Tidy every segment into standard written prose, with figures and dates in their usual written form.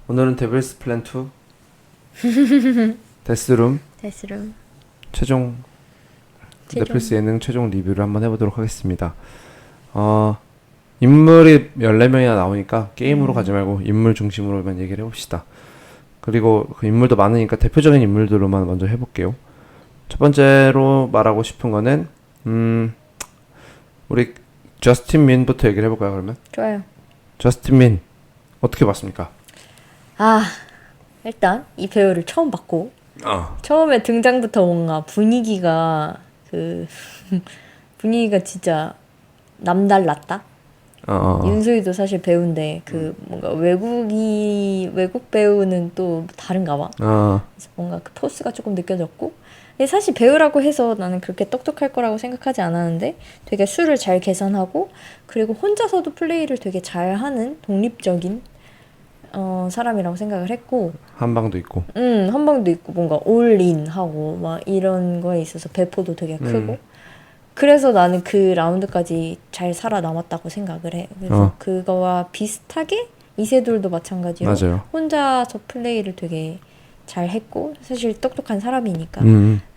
오늘은 데빌스 플랜 2 데스룸 최종 넷플릭스 예능 최종 리뷰를 한번 해보도록 하겠습니다. 인물이 14명이나 나오니까 게임으로 가지 말고 인물 중심으로만 얘기를 해봅시다. 그리고 그 인물도 많으니까 대표적인 인물들로만 먼저 해볼게요. 첫 번째로 말하고 싶은 거는 우리 저스틴 민부터 얘기를 해볼까요? 그러면 좋아요. 저스틴 민 어떻게 봤습니까? 일단 이 배우를 처음 봤고 처음에 등장부터 뭔가 분위기가 분위기가 진짜 남달랐다. 윤소희도 사실 배우인데 뭔가 외국 배우는 또 다른가 봐. 그래서 뭔가 그 포스가 조금 느껴졌고, 근데 사실 배우라고 해서 나는 그렇게 똑똑할 거라고 생각하지 않았는데 되게 수를 잘 계산하고, 그리고 혼자서도 플레이를 되게 잘하는 독립적인 사람이라고 생각을 했고, 한방도 있고 뭔가 올인하고 막 이런 거에 있어서 배포도 되게 크고, 그래서 나는 그 라운드까지 잘 살아남았다고 생각을 해. 그래서 그거와 비슷하게 이세돌도 마찬가지로 맞아요. 혼자서 플레이를 되게 잘 했고, 사실 똑똑한 사람이니까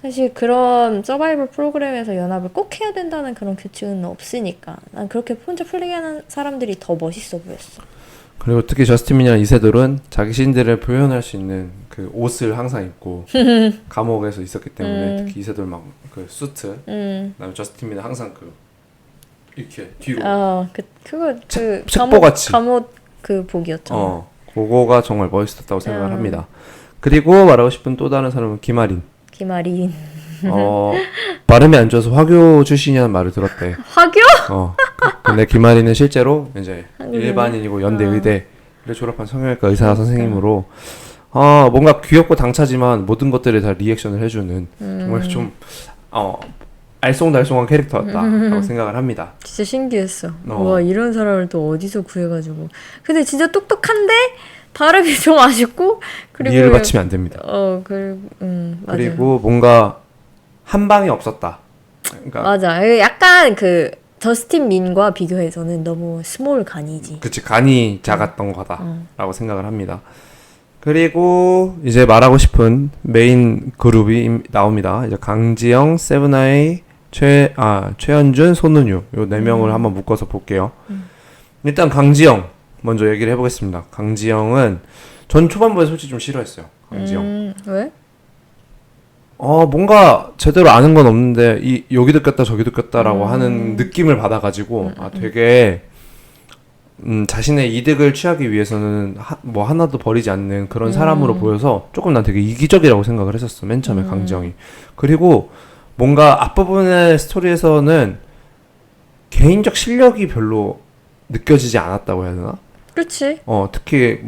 사실 그런 서바이벌 프로그램에서 연합을 꼭 해야 된다는 그런 규칙은 없으니까 난 그렇게 혼자 플레이하는 사람들이 더 멋있어 보였어. 그리고 특히 저스틴 민이랑 이세돌은 자기 신들을 표현할 수 있는 그 옷을 항상 입고 감옥에서 있었기 때문에 특히 이세돌 막 그 수트, 그다음에 저스틴 민은 항상 이렇게 뒤로 첩보같이 감옷 그 복이었죠. 그거가 정말 멋있었다고 생각을 합니다. 그리고 말하고 싶은 또 다른 사람은 김아린. 발음이 안 좋아서 화교 출신이라는 말을 들었대. 화교? 근데 김아린은 실제로 이제 일반인이고 연대 의대를 졸업한 성형외과 의사 선생님으로 뭔가 귀엽고 당차지만 모든 것들에 다 리액션을 해주는 정말 좀 알쏭달쏭한 캐릭터였다라고 생각을 합니다. 진짜 신기했어. 와, 이런 사람을 또 어디서 구해가지고. 근데 진짜 똑똑한데 발음이 좀 아쉽고, 그리고 이해를 바치면 안 됩니다. 그리고 뭔가 한 방이 없었다. 그러니까 맞아. 약간 저스틴 민과 비교해서는 너무 스몰 간이지. 그치, 간이 작았던 거다라고 생각을 합니다. 그리고 이제 말하고 싶은 메인 그룹이 나옵니다. 이제 강지영, 세븐아이, 최현준, 손은유 요 4명을 한번 묶어서 볼게요. 일단 강지영 먼저 얘기를 해보겠습니다. 강지영은 전 초반부에 솔직히 좀 싫어했어요. 강지영. 왜? 뭔가 제대로 아는 건 없는데 여기도 꼈다 저기도 꼈다라고 하는 느낌을 받아가지고 되게 자신의 이득을 취하기 위해서는 뭐 하나도 버리지 않는 그런 사람으로 보여서 조금 난 되게 이기적이라고 생각을 했었어. 맨 처음에 강지영이. 그리고 뭔가 앞부분의 스토리에서는 개인적 실력이 별로 느껴지지 않았다고 해야 되나? 그렇지. 특히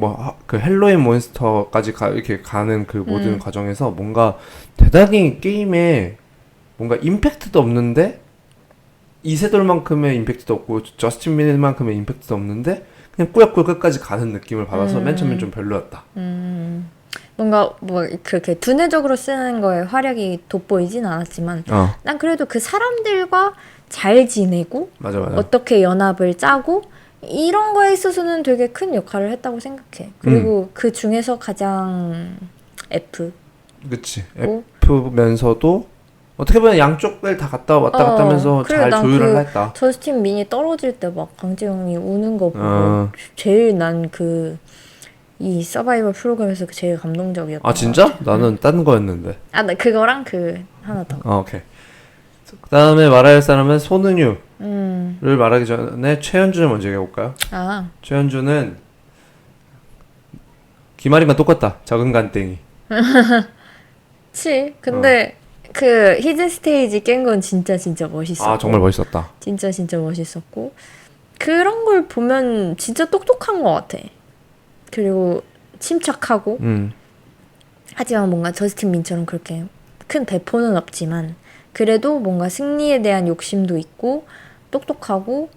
그 헬로윈 몬스터까지 이렇게 가는 그 모든 과정에서 뭔가 대단히 게임에 뭔가 임팩트도 없는데, 이세돌만큼의 임팩트도 없고 저스틴 민만큼의 임팩트도 없는데 그냥 꾸역꾸역 끝까지 가는 느낌을 받아서 맨 처음엔 좀 별로였다. 뭔가 그렇게 두뇌적으로 쓰는 거에 활약이 돋보이진 않았지만 난 그래도 그 사람들과 잘 지내고 맞아. 어떻게 연합을 짜고 이런 거에 있어서는 되게 큰 역할을 했다고 생각해. 그리고 그 중에서 가장 F. 그치. F면서도 어떻게 보면 양쪽을 다 왔다 갔다 하면서 잘 조율을 했다. 저스틴 민이 떨어질 때 막 강지영이 우는 거 보고 제일 난 이 서바이벌 프로그램에서 제일 감동적이었다. 진짜? 나는 딴 거였는데. 나 그거랑 하나 더. 오케이. 그 다음에 말할 사람은 손은유를 말하기 전에 최현준을 먼저 얘기해볼까요? 최현준은 김아리만 똑같다. 작은 간땡이. 그치. 근데 히든 스테이지 깬 건 진짜 멋있었고. 정말 멋있었다. 진짜 멋있었고, 그런 걸 보면 진짜 똑똑한 것 같아. 그리고 침착하고. 하지만 뭔가 저스틴 민처럼 그렇게 큰 배포는 없지만 그래도 뭔가 승리에 대한 욕심도 있고 똑똑하고,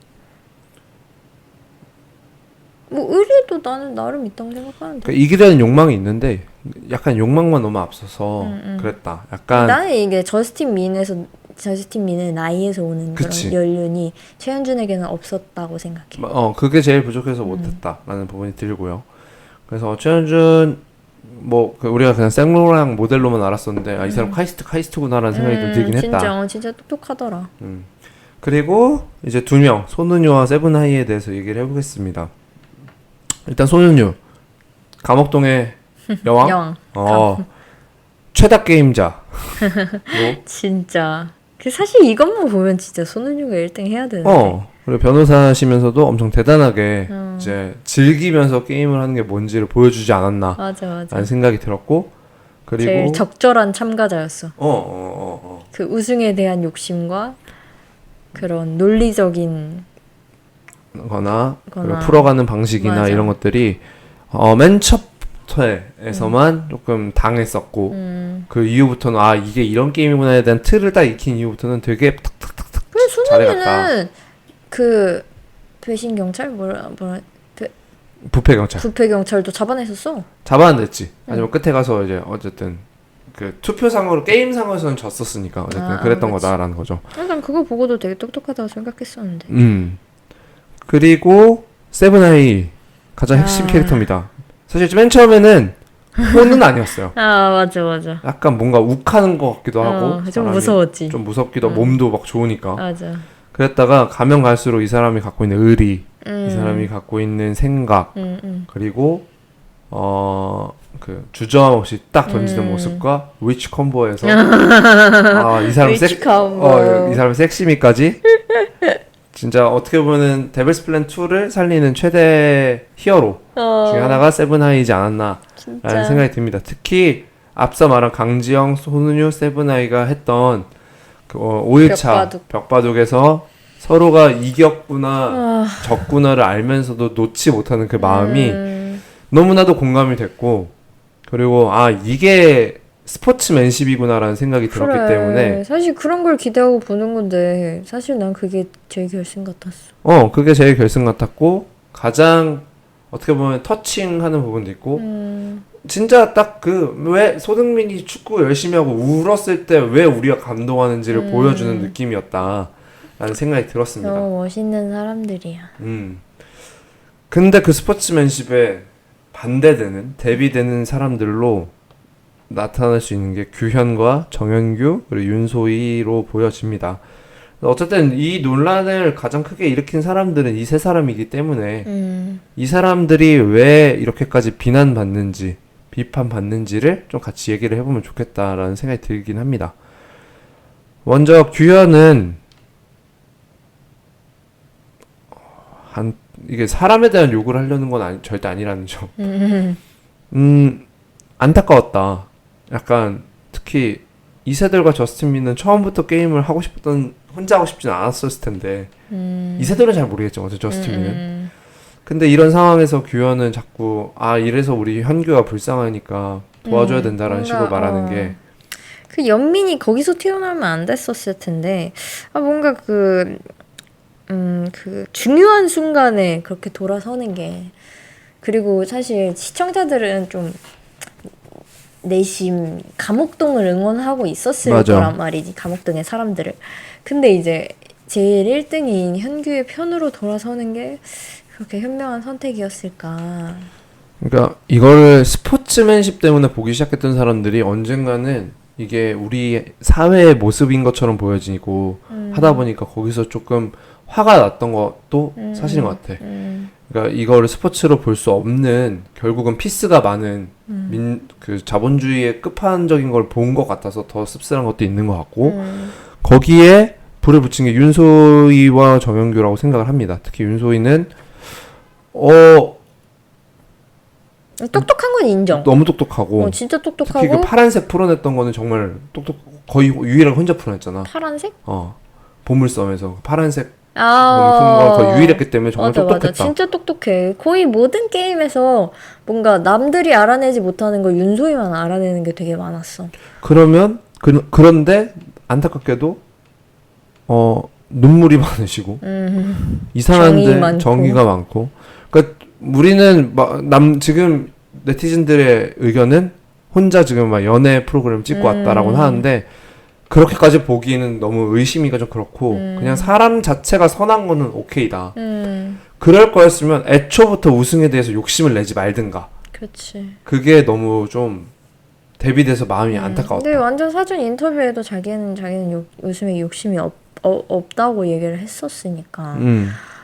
뭐 의리도 나는 나름 있다고 생각하는데. 그러니까 이기려는 욕망이 있는데 약간 욕망만 너무 앞서서 그랬다. 약간 나는 이게 저스틴 민의 나이에서 오는 그치. 그런 연륜이 최현준에게는 없었다고 생각해. 그게 제일 부족해서 못했다라는 부분이 들고요. 그래서 최현준 우리가 그냥 생로랑 모델로만 알았었는데 이 사람 카이스트구나라는 생각이 좀 들긴 했다. 진짜 똑똑하더라. 그리고 이제 2명 손은유와 세븐하이에 대해서 얘기를 해보겠습니다. 일단 손은유 감옥동의 여왕. 최다 게임자. 진짜. 사실 이것만 보면 진짜 손은유가 1등 해야 되는데. 그리고 변호사시면서도 엄청 대단하게 이제 즐기면서 게임을 하는 게 뭔지를 보여주지 않았나. 맞아. 라는 생각이 들었고, 그리고 제일 적절한 참가자였어. 그 우승에 대한 욕심과 그런 논리적인 거나 풀어가는 방식이나 맞아. 이런 것들이 맨 첫 회에서만 조금 당했었고 그 이후부터는 이게 이런 게임이구나에 대한 틀을 딱 익힌 이후부터는 되게 탁탁탁탁 잘해갔다. 그 배신 경찰 부패 경찰도 잡아냈었어. 잡아냈지. 하지만 끝에 가서 이제 어쨌든 그 투표상으로 게임상에서는 졌었으니까 어쨌든 그랬던 거다라는 거죠. 난 그거 보고도 되게 똑똑하다고 생각했었는데. 그리고 세븐아이 가장 핵심 캐릭터입니다. 사실 맨 처음에는 혼은 아니었어요. 맞아. 약간 뭔가 욱하는 것 같기도 하고 좀 무서웠지. 좀 무섭기도 하고 몸도 막 좋으니까. 맞아. 그랬다가 가면 갈수록 이 사람이 갖고 있는 의리, 이 사람이 갖고 있는 생각, 그리고 그 주저함 없이 딱 던지는 모습과 위치 콤보에서 이 사람 이 사람 섹시미까지 진짜 어떻게 보면 데빌스 플랜 2를 살리는 최대 히어로 중에 하나가 세븐아이지 않았나라는 생각이 듭니다. 특히 앞서 말한 강지영, 손은유, 세븐아이가 했던 그 5일차 벽바둑에서 서로가 이겼구나 졌구나를 알면서도 놓지 못하는 그 마음이 너무나도 공감이 됐고, 그리고 이게 스포츠맨십이구나라는 생각이 들었기 때문에 사실 그런 걸 기대하고 보는 건데 사실 난 그게 제일 결승 같았어. 그게 제일 결승 같았고 가장 어떻게 보면 터칭하는 부분도 있고 진짜 딱 왜 소등민이 축구 열심히 하고 울었을 때 왜 우리가 감동하는지를 보여주는 느낌이었다라는 생각이 들었습니다. 너무 멋있는 사람들이야. 근데 그 스포츠맨십에 반대되는 대비되는 사람들로 나타날 수 있는 게 규현과 정현규 그리고 윤소희로 보여집니다. 어쨌든 이 논란을 가장 크게 일으킨 사람들은 이 세 사람이기 때문에 이 사람들이 왜 이렇게까지 비난받는지 비판받는지를 좀 같이 얘기를 해보면 좋겠다라는 생각이 들긴 합니다. 먼저 규현은 이게 사람에 대한 욕을 하려는 건 절대 아니라는 점. 안타까웠다. 약간 특히 이세돌과 저스틴민은 처음부터 게임을 혼자 하고 싶진 않았었을 텐데 이세돌은 잘 모르겠죠. 어제 저스틴민은. 근데 이런 상황에서 규현은 자꾸 이래서 우리 현규가 불쌍하니까 도와줘야 된다라는 식으로 말하는 게 그 연민이 거기서 튀어나오면 안 됐었을 텐데 뭔가 그 중요한 순간에 그렇게 돌아서는 게, 그리고 사실 시청자들은 좀 내심 감옥동을 응원하고 있었을 맞아. 거란 말이지, 감옥동의 사람들을. 근데 이제 제일 1등인 현규의 편으로 돌아서는 게 그렇게 현명한 선택이었을까. 그러니까 이거를 스포츠맨십 때문에 보기 시작했던 사람들이 언젠가는 이게 우리 사회의 모습인 것처럼 보여지고 하다 보니까 거기서 조금 화가 났던 것도 사실인 것 같아. 그러니까 이거를 스포츠로 볼 수 없는, 결국은 피스가 많은 그 자본주의의 끝판적인 걸 본 것 같아서 더 씁쓸한 것도 있는 것 같고 거기에 불을 붙인 게 윤소희와 정현규라고 생각을 합니다. 특히 윤소희는 똑똑한 건 인정. 너무 똑똑하고 진짜 똑똑하고 특히 그 파란색 풀어냈던 거는 정말 거의 유일하게 혼자 풀어냈잖아. 파란색? 보물섬에서 파란색 더 유일했기 때문에 정말 똑똑했다. 맞아. 진짜 똑똑해. 거의 모든 게임에서 뭔가 남들이 알아내지 못하는 걸 윤소희만 알아내는 게 되게 많았어. 그러면 그런데 안타깝게도 눈물이 많으시고 이상한데 정의가 많고. 그러니까 우리는 지금 네티즌들의 의견은 혼자 지금 막 연애 프로그램 찍고 왔다라고 하는데 그렇게까지 보기에는 너무 의심이가 좀 그렇고 그냥 사람 자체가 선한 거는 오케이다. 그럴 거였으면 애초부터 우승에 대해서 욕심을 내지 말든가. 그치. 그게 너무 좀 대비돼서 마음이 안타까웠다. 근데 완전 사전 인터뷰에도 자기는 웃음에 욕심이 없다고 얘기를 했었으니까.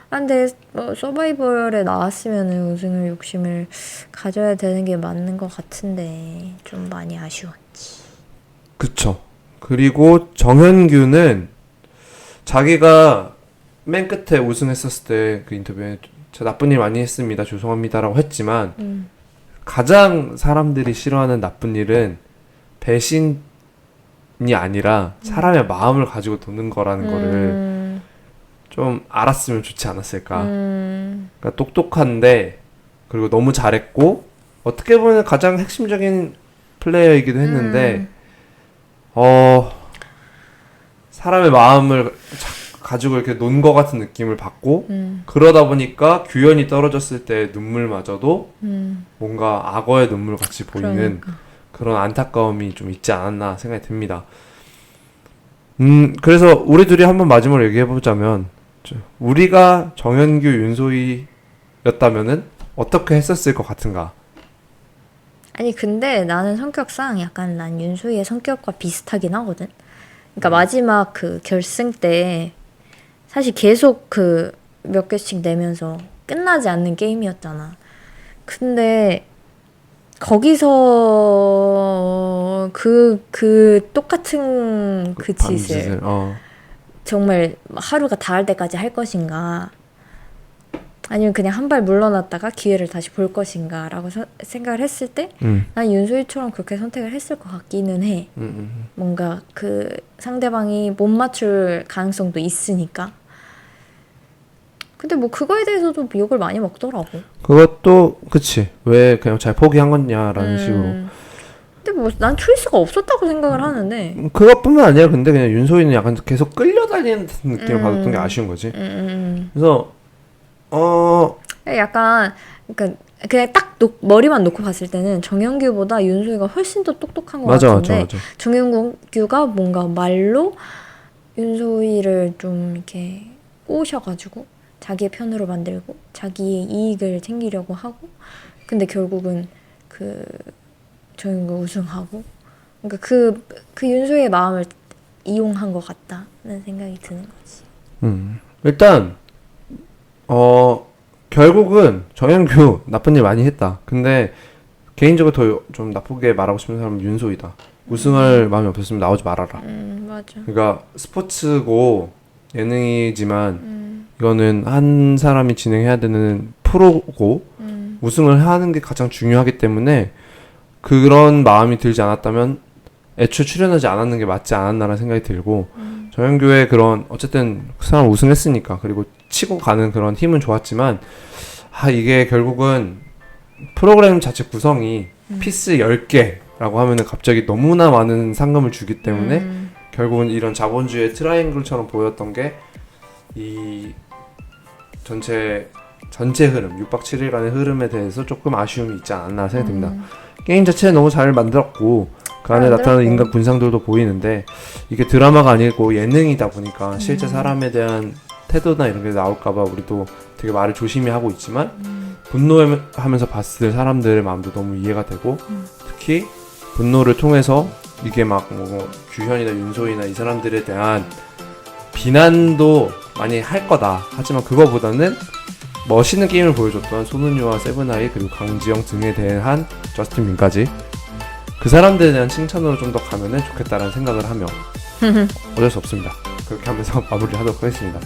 근데 뭐 서바이벌에 나왔으면은 우승을 욕심을 가져야 되는 게 맞는 것 같은데 좀 많이 아쉬웠지. 그쵸. 그리고 정현규는 자기가 맨 끝에 우승했었을 때 그 인터뷰에 제가 나쁜 일 많이 했습니다. 죄송합니다라고 했지만 가장 사람들이 싫어하는 나쁜 일은 배신이 아니라 사람의 마음을 가지고 도는 거라는 거를 좀 알았으면 좋지 않았을까. 그러니까 똑똑한데 그리고 너무 잘했고 어떻게 보면 가장 핵심적인 플레이어이기도 했는데 사람의 마음을 가지고 이렇게 논 것 같은 느낌을 받고 그러다 보니까 규현이 떨어졌을 때 눈물마저도 뭔가 악어의 눈물 같이 보이는 그러니까. 그런 안타까움이 좀 있지 않았나 생각이 듭니다. 그래서 우리 둘이 한번 마지막으로 얘기해보자면 우리가 정현규, 윤소희였다면은 어떻게 했었을 것 같은가? 아니 근데 나는 성격상 약간 난 윤소희의 성격과 비슷하긴 하거든. 그러니까 마지막 그 결승 때 사실 계속 그 몇 개씩 내면서 끝나지 않는 게임이었잖아. 근데 거기서 그 똑같은 그 짓을 정말 하루가 닿을 때까지 할 것인가 아니면 그냥 한 발 물러났다가 기회를 다시 볼 것인가 라고 생각을 했을 때 난 윤소희처럼 그렇게 선택을 했을 것 같기는 해. 뭔가 그 상대방이 못 맞출 가능성도 있으니까. 근데 뭐 그거에 대해서도 욕을 많이 먹더라고. 그것도 그치. 왜 그냥 잘 포기한 거냐라는 식으로. 근데 뭐 난 초이스가 없었다고 생각을 하는데. 그것뿐만 아니라 근데 그냥 윤소희는 약간 계속 끌려다니는 듯한 느낌을 받았던 게 아쉬운 거지. 그래서 약간 그러니까 그냥 딱 머리만 놓고 봤을 때는 정현규보다 윤소희가 훨씬 더 똑똑한 것 같은데 맞아. 정현규가 뭔가 말로 윤소희를 좀 이렇게 꼬셔가지고 자기의 편으로 만들고 자기의 이익을 챙기려고 하고 근데 결국은 그 정현규 우승하고 그러니까 그 윤소희의 마음을 이용한 것 같다는 생각이 드는 거지. 일단 결국은 정현규 나쁜 일 많이 했다. 근데 개인적으로 더 좀 나쁘게 말하고 싶은 사람은 윤소희다. 우승할 마음이 없었으면 나오지 말아라. 맞아. 그러니까 스포츠고 예능이지만 이거는 한 사람이 진행해야 되는 프로고 우승을 하는 게 가장 중요하기 때문에 그런 마음이 들지 않았다면 애초에 출연하지 않았는 게 맞지 않았나라는 생각이 들고 정현규의 그런 어쨌든 그 사람 우승했으니까 그리고 치고 가는 그런 힘은 좋았지만 이게 결국은 프로그램 자체 구성이 피스 10개라고 하면은 갑자기 너무나 많은 상금을 주기 때문에 결국은 이런 자본주의 트라이앵글처럼 보였던 게 이 전체 흐름 6박 7일간의 흐름에 대해서 조금 아쉬움이 있지 않았나 생각이 듭니다. 게임 자체는 너무 잘 만들었고 그 안에 나타나는 인간 군상들도 보이는데 이게 드라마가 아니고 예능이다 보니까 실제 사람에 대한 태도나 이런 게 나올까봐 우리도 되게 말을 조심히 하고 있지만 분노하면서 봤을 사람들의 마음도 너무 이해가 되고 특히 분노를 통해서 이게 막 뭐 규현이나 윤소희나 이 사람들에 대한 비난도 많이 할 거다. 하지만 그거보다는 멋있는 게임을 보여줬던 손은유와 세븐아이 그리고 강지영 등에 대한 저스틴 빈까지 그 사람들에 대한 칭찬으로 좀 더 가면은 좋겠다라는 생각을 하며 어쩔 수 없습니다. 그렇게 하면서 마무리를 하도록 하겠습니다.